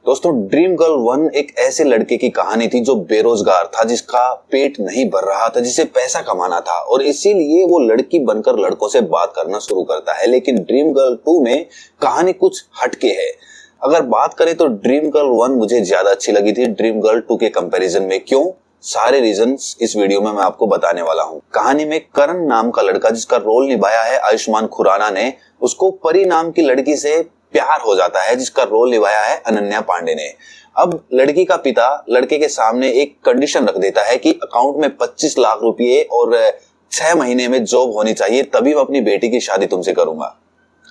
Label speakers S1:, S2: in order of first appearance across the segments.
S1: दोस्तों, dream girl 1 एक ऐसे लड़के की कहानी थी जो बेरोजगार था, जिसका पेट नहीं भर रहा था, जिसे पैसा कमाना था और इसीलिए वो लड़की बनकर लड़कों से बात करना शुरू करता है। लेकिन ड्रीम गर्ल 2 में कहानी कुछ हटके है। अगर बात करें तो ड्रीम गर्ल 1 मुझे ज्यादा अच्छी लगी थी ड्रीम गर्ल 2 के कंपैरिजन में। क्यों? सारे रीजंस इस वीडियो में मैं आपको बताने वाला हूँ। कहानी में करण नाम का लड़का, जिसका रोल निभाया है आयुष्मान खुराना ने, उसको परी नाम की लड़की से प्यार हो जाता है, जिसका रोल निभाया है अनन्या पांडे ने। अब लड़की का पिता लड़के के सामने एक कंडीशन रख देता है कि अकाउंट में 25 लाख रुपए और 6 महीने में जॉब होनी चाहिए, तभी मैं अपनी बेटी की शादी तुमसे करूंगा।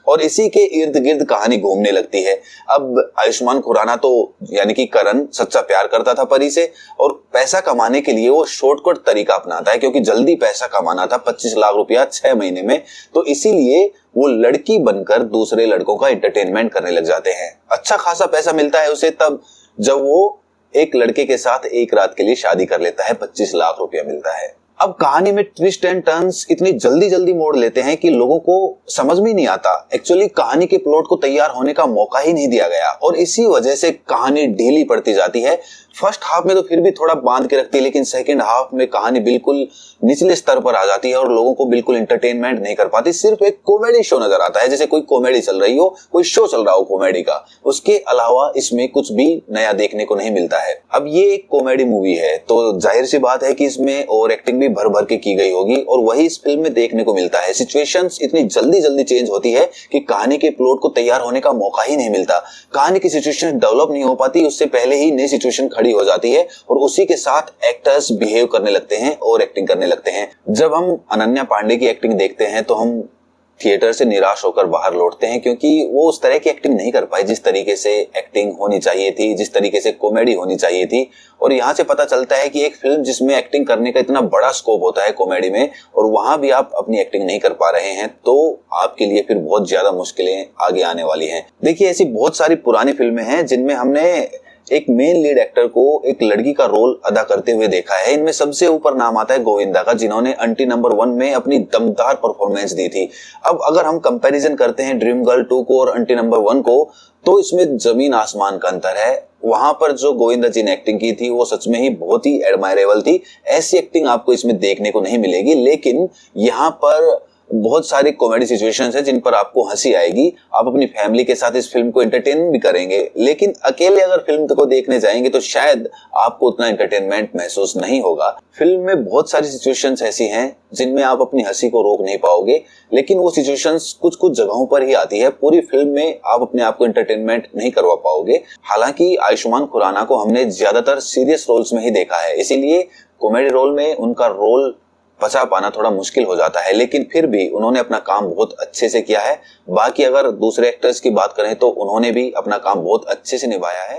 S1: और इसी के इर्द गिर्द कहानी घूमने लगती है। अब आयुष्मान खुराना तो यानी कि करण सच्चा प्यार करता था परी से, और पैसा कमाने के लिए वो शॉर्टकट तरीका अपनाता है, क्योंकि जल्दी पैसा कमाना था 25 लाख रुपया 6 महीने में। तो इसीलिए वो लड़की बनकर दूसरे लड़कों का एंटरटेनमेंट करने लग जाते हैं। अच्छा खासा पैसा मिलता है उसे तब जब वो एक लड़के के साथ एक रात के लिए शादी कर लेता है, 25 लाख रुपया मिलता है। अब कहानी में ट्विस्ट एंड टर्न्स इतनी जल्दी जल्दी मोड़ लेते हैं कि लोगों को समझ में नहीं आता। एक्चुअली कहानी के प्लॉट को तैयार होने का मौका ही नहीं दिया गया और इसी वजह से कहानी ढीली पड़ती जाती है। फर्स्ट हाफ में तो फिर भी थोड़ा बांध के रखती है, लेकिन सेकंड हाफ में कहानी बिल्कुल निचले स्तर पर आ जाती है और लोगों को बिल्कुल एंटरटेनमेंट नहीं कर पाती। सिर्फ एक कॉमेडी शो नजर आता है, जैसे कोई कॉमेडी चल रही हो, कोई शो चल रहा हो कॉमेडी का। उसके अलावा इसमें कुछ भी नया देखने को नहीं मिलता है। अब ये एक कॉमेडी मूवी है तो जाहिर सी बात है कि इसमें ओवर एक्टिंग भी भर भर के की गई होगी और वही इस फिल्म में देखने को मिलता है। सिचुएशंस इतनी जल्दी जल्दी चेंज होती है कि कहानी के प्लॉट को तैयार होने का मौका ही नहीं मिलता। कहानी की सिचुएशन डेवलप नहीं हो पाती, उससे पहले ही नई सिचुएशन खड़ी हो जाती है और उसी के साथ एक्टर्स बिहेव करने लगते हैं और एक्टिंग करने लगते हैं। जब हम अनन्या पांडे की एक्टिंग देखते हैं तो हम थिएटर से निराश होकर बाहर लौटते हैं, क्योंकि वो उस तरह की एक्टिंग नहीं कर पाई जिस तरीके से एक्टिंग होनी चाहिए थी, जिस तरीके से कॉमेडी होनी चाहिए थी। और यहाँ से पता चलता है कि एक फिल्म जिसमें एक्टिंग करने का इतना बड़ा स्कोप होता है कॉमेडी में, और वहां भी आप अपनी एक्टिंग नहीं कर पा रहे हैं, तो आपके लिए फिर बहुत ज्यादा मुश्किलें आगे आने वाली हैं। देखिए, ऐसी बहुत सारी पुरानी फिल्में हैं जिनमें हमने एक मेन लीड एक्टर को एक लड़की का रोल अदा करते हुए देखा है। इनमें सबसे ऊपर नाम आता है गोविंदा का, जिन्होंने अंटी नंबर 1 में अपनी दमदार परफॉर्मेंस दी थी। अब अगर हम कंपैरिजन करते हैं ड्रीम गर्ल 2 को और अंटी नंबर 1 को, तो इसमें जमीन आसमान का अंतर है। वहां पर जो गोविंदा जी ने एक्टिंग की थी वो सच में ही बहुत ही एडमायरेबल थी। ऐसी एक्टिंग आपको इसमें देखने को नहीं मिलेगी, लेकिन यहाँ पर बहुत सारी कॉमेडी सिचुएशंस हैं जिन पर आपको हंसी आएगी। आप अपनी फैमिली के साथ इस फिल्म को एंटरटेन भी करेंगे, लेकिन अकेले अगर फिल्म को देखने जाएंगे तो शायद आपको उतना एंटरटेनमेंट महसूस नहीं होगा। फिल्म में बहुत सारी सिचुएशंस ऐसी हैं जिनमें आप अपनी हंसी को रोक नहीं पाओगे, लेकिन वो सिचुएशंस कुछ कुछ जगहों पर ही आती है। पूरी फिल्म में आप अपने आप को एंटरटेनमेंट नहीं करवा पाओगे। हालांकि आयुष्मान खुराना को हमने ज्यादातर सीरियस रोल्स में ही देखा है, इसीलिए कॉमेडी रोल में उनका रोल बचा पाना थोड़ा मुश्किल हो जाता है, लेकिन फिर भी उन्होंने अपना काम बहुत अच्छे से किया है। बाकी अगर दूसरे एक्टर्स की बात करें तो उन्होंने भी अपना काम बहुत अच्छे से निभाया है।